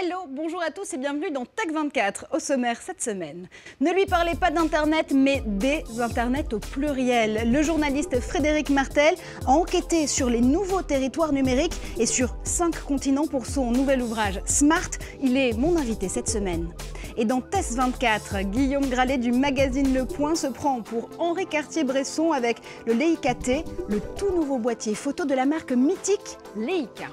Hello, bonjour à tous et bienvenue dans Tech24. Au sommaire cette semaine, ne lui parlez pas d'Internet mais des Internets au pluriel. Le journaliste Frédéric Martel a enquêté sur les nouveaux territoires numériques et sur 5 continents pour son nouvel ouvrage Smart. Il est mon invité cette semaine. Et dans Test 24, Guillaume Gralet du magazine Le Point se prend pour Henri Cartier-Bresson avec le Leica T, le tout nouveau boîtier photo de la marque mythique Leica.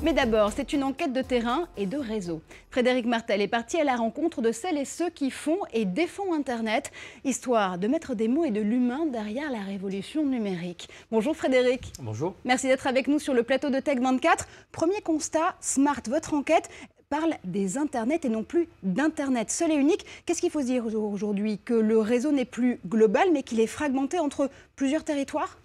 Mais d'abord, c'est une enquête de terrain et de réseau. Frédéric Martel est parti à la rencontre de celles et ceux qui font et défont Internet, histoire de mettre des mots et de l'humain derrière la révolution numérique. Bonjour Frédéric. Bonjour. Merci d'être avec nous sur le plateau de Tech24. Premier constat, Smart, votre enquête parle des Internets et non plus d'Internet seul et unique. Qu'est-ce qu'il faut se dire aujourd'hui? Que le réseau n'est plus global mais qu'il est fragmenté entre plusieurs territoires?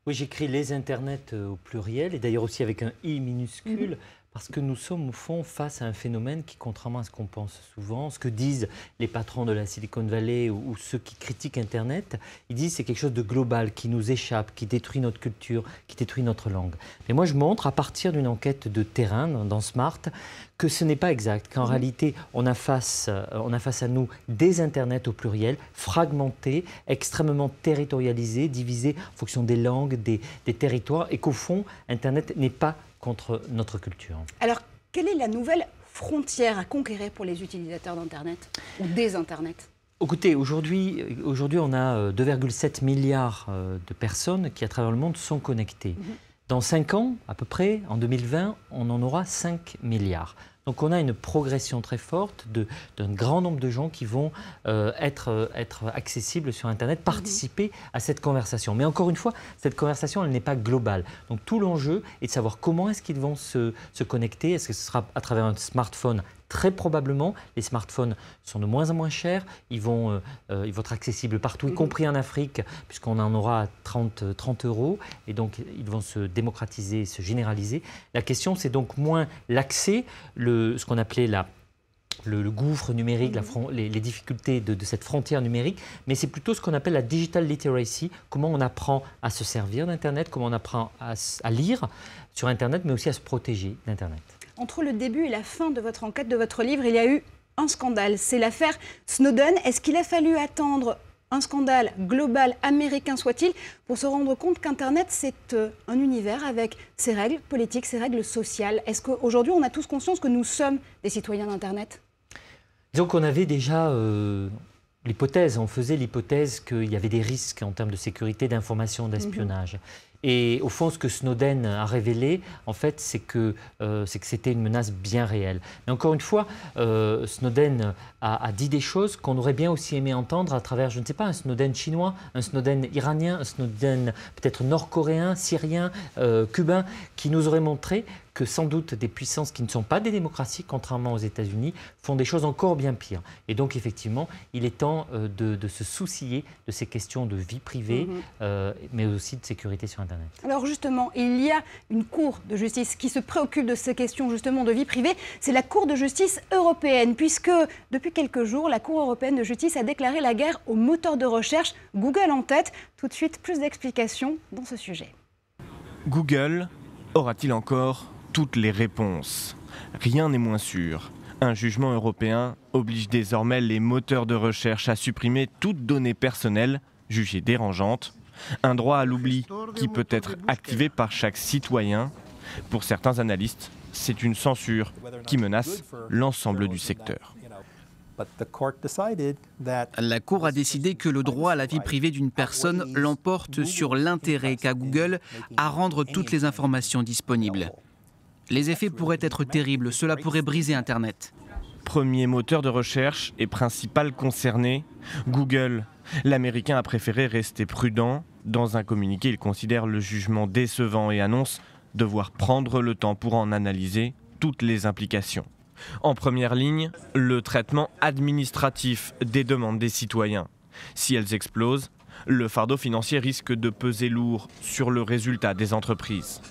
Oui, j'écris les Internets au pluriel et d'ailleurs aussi avec un i minuscule parce que nous sommes au fond face à un phénomène qui, contrairement à ce qu'on pense souvent, ce que disent les patrons de la Silicon Valley ou ceux qui critiquent Internet, ils disent que c'est quelque chose de global qui nous échappe, qui détruit notre culture, qui détruit notre langue. Mais moi, je montre à partir d'une enquête de terrain dans Smart que ce n'est pas exact, qu'en réalité, on a face à nous des Internets au pluriel, fragmentés, extrêmement territorialisés, divisés en fonction des langues, des territoires, et qu'au fond, Internet n'est pas contre notre culture. Alors, quelle est la nouvelle frontière à conquérir pour les utilisateurs d'Internet ou des Internets? Écoutez, aujourd'hui, on a 2,7 milliards de personnes qui, à travers le monde, sont connectées. Dans 5 ans, à peu près, en 2020, on en aura 5 milliards. Donc on a une progression très forte d'un grand nombre de gens qui vont être accessibles sur Internet, participer à cette conversation. Mais encore une fois, cette conversation, elle n'est pas globale. Donc tout l'enjeu est de savoir comment est-ce qu'ils vont se connecter. Est-ce que ce sera à travers un smartphone? Très probablement, les smartphones sont de moins en moins chers. Ils vont être accessibles partout, y compris en Afrique, puisqu'on en aura à 30 €. Et donc, ils vont se démocratiser, se généraliser. La question, c'est donc moins l'accès, ce qu'on appelait le gouffre numérique, les difficultés de cette frontière numérique, mais c'est plutôt ce qu'on appelle la digital literacy, comment on apprend à se servir d'Internet, comment on apprend à lire sur Internet, mais aussi à se protéger d'Internet. Entre le début et la fin de votre enquête, de votre livre, il y a eu un scandale. C'est l'affaire Snowden. Est-ce qu'il a fallu attendre un scandale global, américain soit-il, pour se rendre compte qu'Internet, c'est un univers avec ses règles politiques, ses règles sociales? Est-ce qu'aujourd'hui, on a tous conscience que nous sommes des citoyens d'Internet? Disons qu'on avait déjà l'hypothèse, on faisait l'hypothèse qu'il y avait des risques en termes de sécurité, d'information, d'espionnage. Et au fond, ce que Snowden a révélé, en fait, c'est que c'était une menace bien réelle. Mais encore une fois, Snowden a dit des choses qu'on aurait bien aussi aimé entendre à travers, je ne sais pas, un Snowden chinois, un Snowden iranien, un Snowden peut-être nord-coréen, syrien, cubain, qui nous aurait montré que sans doute des puissances qui ne sont pas des démocraties, contrairement aux États-Unis, font des choses encore bien pires. Et donc, effectivement, il est temps de se soucier de ces questions de vie privée, mais aussi de sécurité sur Internet. Alors justement, il y a une Cour de justice qui se préoccupe de ces questions justement de vie privée. C'est la Cour de justice européenne, puisque depuis quelques jours, la Cour européenne de justice a déclaré la guerre aux moteurs de recherche, Google en tête. Tout de suite, plus d'explications dans ce sujet. Google aura-t-il encore toutes les réponses? Rien n'est moins sûr. Un jugement européen oblige désormais les moteurs de recherche à supprimer toute donnée personnelle jugée dérangeante. Un droit à l'oubli qui peut être activé par chaque citoyen. Pour certains analystes, c'est une censure qui menace l'ensemble du secteur. La Cour a décidé que le droit à la vie privée d'une personne l'emporte sur l'intérêt qu'a Google à rendre toutes les informations disponibles. Les effets pourraient être terribles, cela pourrait briser Internet. Premier moteur de recherche et principal concerné, Google. L'Américain a préféré rester prudent. Dans un communiqué, il considère le jugement décevant et annonce devoir prendre le temps pour en analyser toutes les implications. En première ligne, le traitement administratif des demandes des citoyens. Si elles explosent, le fardeau financier risque de peser lourd sur le résultat des entreprises.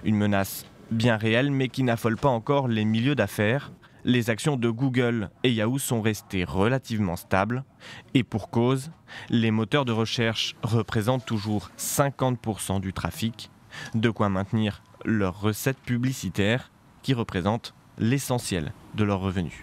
Une menace bien réelle, mais qui n'affole pas encore les milieux d'affaires. Les actions de Google et Yahoo sont restées relativement stables. Et pour cause, les moteurs de recherche représentent toujours 50% du trafic, de quoi maintenir leurs recettes publicitaires qui représentent l'essentiel de leurs revenus.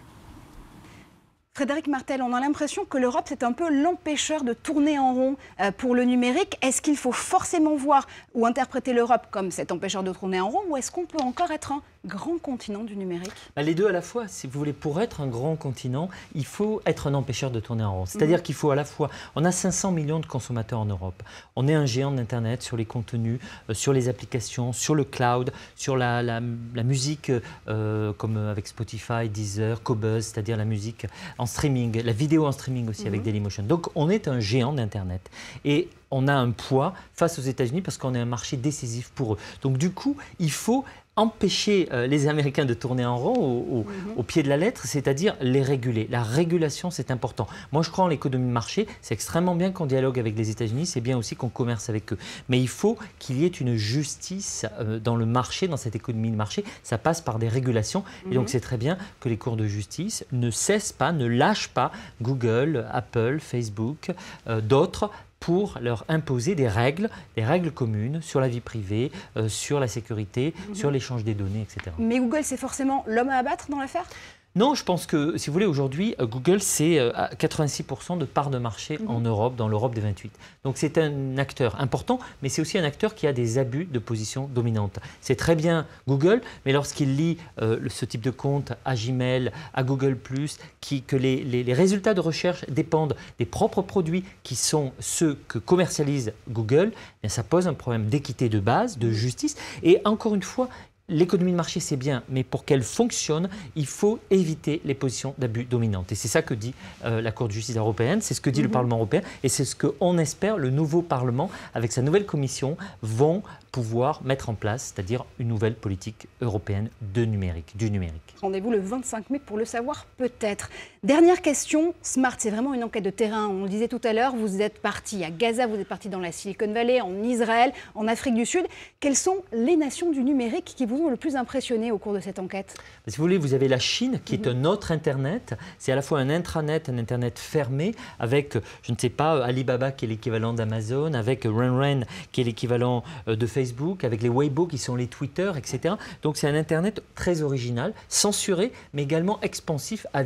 Frédéric Martel, on a l'impression que l'Europe, c'est un peu l'empêcheur de tourner en rond pour le numérique. Est-ce qu'il faut forcément voir ou interpréter l'Europe comme cet empêcheur de tourner en rond, ou est-ce qu'on peut encore être un grand continent du numérique? Les deux à la fois. Si vous voulez, pour être un grand continent, il faut être un empêcheur de tourner en rond. C'est-à-dire qu'il faut à la fois... On a 500 millions de consommateurs en Europe. On est un géant d'Internet sur les contenus, sur les applications, sur le cloud, sur la musique, comme avec Spotify, Deezer, Qobuz, c'est-à-dire la musique en streaming, la vidéo en streaming aussi avec Dailymotion. Donc on est un géant d'Internet et on a un poids face aux États-Unis parce qu'on est un marché décisif pour eux. Donc du coup, il faut empêcher les Américains de tourner en rond au pied de la lettre, c'est-à-dire les réguler. La régulation, c'est important. Moi, je crois en l'économie de marché. C'est extrêmement bien qu'on dialogue avec les États-Unis. C'est bien aussi qu'on commerce avec eux. Mais il faut qu'il y ait une justice dans le marché, dans cette économie de marché. Ça passe par des régulations. Et donc, c'est très bien que les cours de justice ne cessent pas, ne lâchent pas Google, Apple, Facebook, d'autres, pour leur imposer des règles communes sur la vie privée, sur la sécurité, sur l'échange des données, etc. Mais Google, c'est forcément l'homme à abattre dans l'affaire ? Non, je pense que, si vous voulez, aujourd'hui, Google, c'est 86% de part de marché en Europe, dans l'Europe des 28. Donc c'est un acteur important, mais c'est aussi un acteur qui a des abus de position dominante. C'est très bien Google, mais lorsqu'il lie ce type de compte à Gmail, à Google+, que les résultats de recherche dépendent des propres produits qui sont ceux que commercialise Google, bien, ça pose un problème d'équité de base, de justice. Et encore une fois, l'économie de marché, c'est bien, mais pour qu'elle fonctionne, il faut éviter les positions d'abus dominantes. Et c'est ça que dit la Cour de justice européenne, c'est ce que dit le Parlement européen, et c'est ce qu'on espère, le nouveau Parlement, avec sa nouvelle commission, vont pouvoir mettre en place, c'est-à-dire une nouvelle politique européenne du numérique. Rendez-vous le 25 mai pour le savoir peut-être. Dernière question, Smart, c'est vraiment une enquête de terrain. On le disait tout à l'heure, vous êtes parti à Gaza, vous êtes parti dans la Silicon Valley, en Israël, en Afrique du Sud. Quelles sont les nations du numérique qui vous ont le plus impressionné au cours de cette enquête? Si vous voulez, vous avez la Chine qui est un autre Internet. C'est à la fois un intranet, un Internet fermé, avec, je ne sais pas, Alibaba qui est l'équivalent d'Amazon, avec Renren qui est l'équivalent de Facebook, avec les Weibo qui sont les Twitter, etc. Donc c'est un Internet très original, censuré, mais également expansif à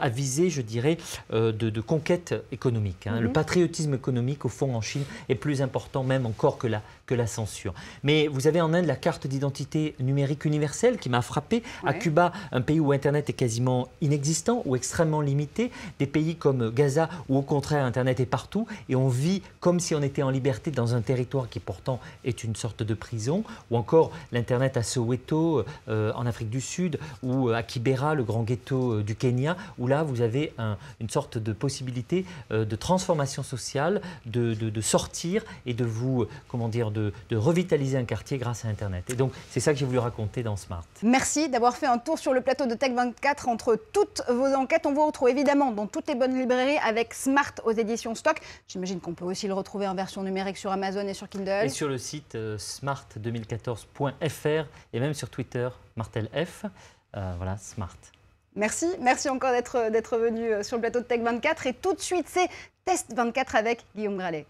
visée, je dirais, de conquête économique. Le patriotisme économique, au fond, en Chine, est plus important même encore que la censure. Mais vous avez en Inde la carte d'identité numérique universelle qui m'a frappé. À Cuba, un pays où Internet est quasiment inexistant ou extrêmement limité. Des pays comme Gaza où au contraire Internet est partout et on vit comme si on était en liberté dans un territoire qui pourtant est une sorte de prison. Ou encore l'Internet à Soweto en Afrique du Sud ou à Kibera, le grand ghetto du Kenya, où là vous avez une sorte de possibilité de transformation sociale, de sortir et de vous, de revitaliser un quartier grâce à Internet. Et donc, c'est ça que j'ai voulu raconter dans Smart. Merci d'avoir fait un tour sur le plateau de Tech24 entre toutes vos enquêtes. On vous retrouve évidemment dans toutes les bonnes librairies avec Smart aux éditions Stock. J'imagine qu'on peut aussi le retrouver en version numérique sur Amazon et sur Kindle. Et sur le site smart2014.fr et même sur Twitter, MartelF. Voilà, Smart. Merci encore d'être venu sur le plateau de Tech24. Et tout de suite, c'est Test 24 avec Guillaume Gralet.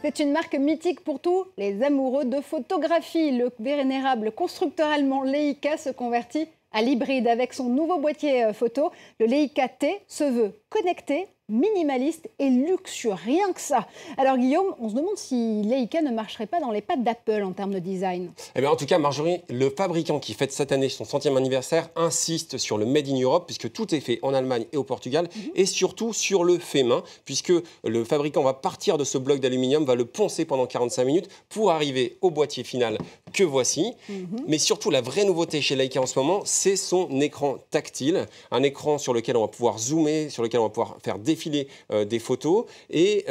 C'est une marque mythique pour tous les amoureux de photographie. Le vénérable constructeur allemand Leica se convertit à l'hybride avec son nouveau boîtier photo. Le Leica T se veut connecté, minimaliste et luxueux, rien que ça. Alors Guillaume, on se demande si Leica ne marcherait pas dans les pattes d'Apple en termes de design. Eh bien, en tout cas, Marjorie, le fabricant qui fête cette année son 100e anniversaire insiste sur le Made in Europe, puisque tout est fait en Allemagne et au Portugal, et surtout sur le fait main, puisque le fabricant va partir de ce bloc d'aluminium, va le poncer pendant 45 minutes pour arriver au boîtier final que voici. Mais surtout, la vraie nouveauté chez Leica en ce moment, c'est son écran tactile, un écran sur lequel on va pouvoir zoomer, sur lequel on va pouvoir faire défiler des photos et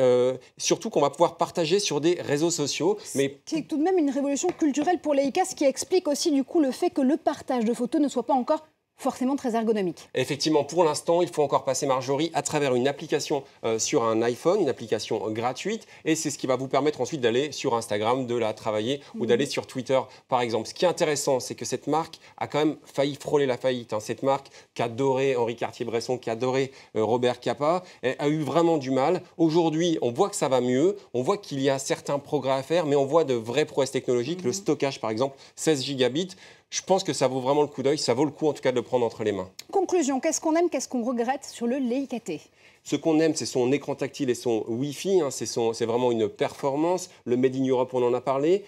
surtout qu'on va pouvoir partager sur des réseaux sociaux. Mais c'est tout de même une révolution culturelle pour Leica, ce qui explique aussi du coup le fait que le partage de photos ne soit pas encore forcément très ergonomique. Effectivement, pour l'instant, il faut encore passer, Marjorie, à travers une application sur un iPhone, une application gratuite, et c'est ce qui va vous permettre ensuite d'aller sur Instagram, de la travailler ou d'aller sur Twitter, par exemple. Ce qui est intéressant, c'est que cette marque a quand même failli frôler la faillite. Cette marque qu'adorait Henri Cartier-Bresson, qu'adorait Robert Capa, a eu vraiment du mal. Aujourd'hui, on voit que ça va mieux, on voit qu'il y a certains progrès à faire, mais on voit de vraies prouesses technologiques. Le stockage, par exemple, 16 gigabits. Je pense que ça vaut vraiment le coup d'œil, ça vaut le coup en tout cas de le prendre entre les mains. Conclusion, qu'est-ce qu'on aime, qu'est-ce qu'on regrette sur le Leica-T? Ce qu'on aime, c'est son écran tactile et son Wi-Fi, c'est vraiment une performance. Le Made in Europe, on en a parlé.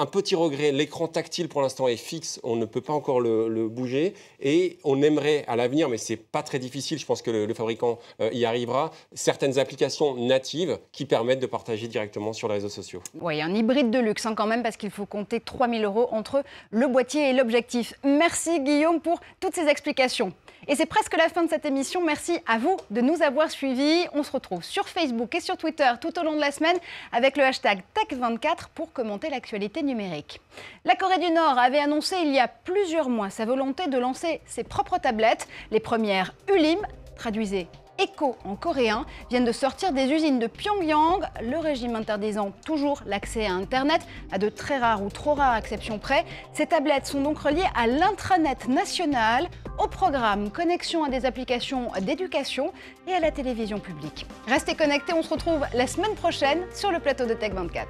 Un petit regret, l'écran tactile pour l'instant est fixe, on ne peut pas encore le bouger et on aimerait à l'avenir, mais c'est pas très difficile, je pense que le fabricant y arrivera, certaines applications natives qui permettent de partager directement sur les réseaux sociaux. Oui, un hybride de luxe quand même, parce qu'il faut compter 3 000 € entre le boîtier et l'objectif. Merci Guillaume pour toutes ces explications. Et c'est presque la fin de cette émission. Merci à vous de nous avoir suivis. On se retrouve sur Facebook et sur Twitter tout au long de la semaine avec le hashtag Tech24 pour commenter l'actualité numérique. La Corée du Nord avait annoncé il y a plusieurs mois sa volonté de lancer ses propres tablettes. Les premières Ulim, traduisez Echo en coréen, viennent de sortir des usines de Pyongyang, le régime interdisant toujours l'accès à Internet, à de très rares ou trop rares exceptions près. Ces tablettes sont donc reliées à l'intranet national, au programme connexion à des applications d'éducation et à la télévision publique. Restez connectés, on se retrouve la semaine prochaine sur le plateau de Tech24.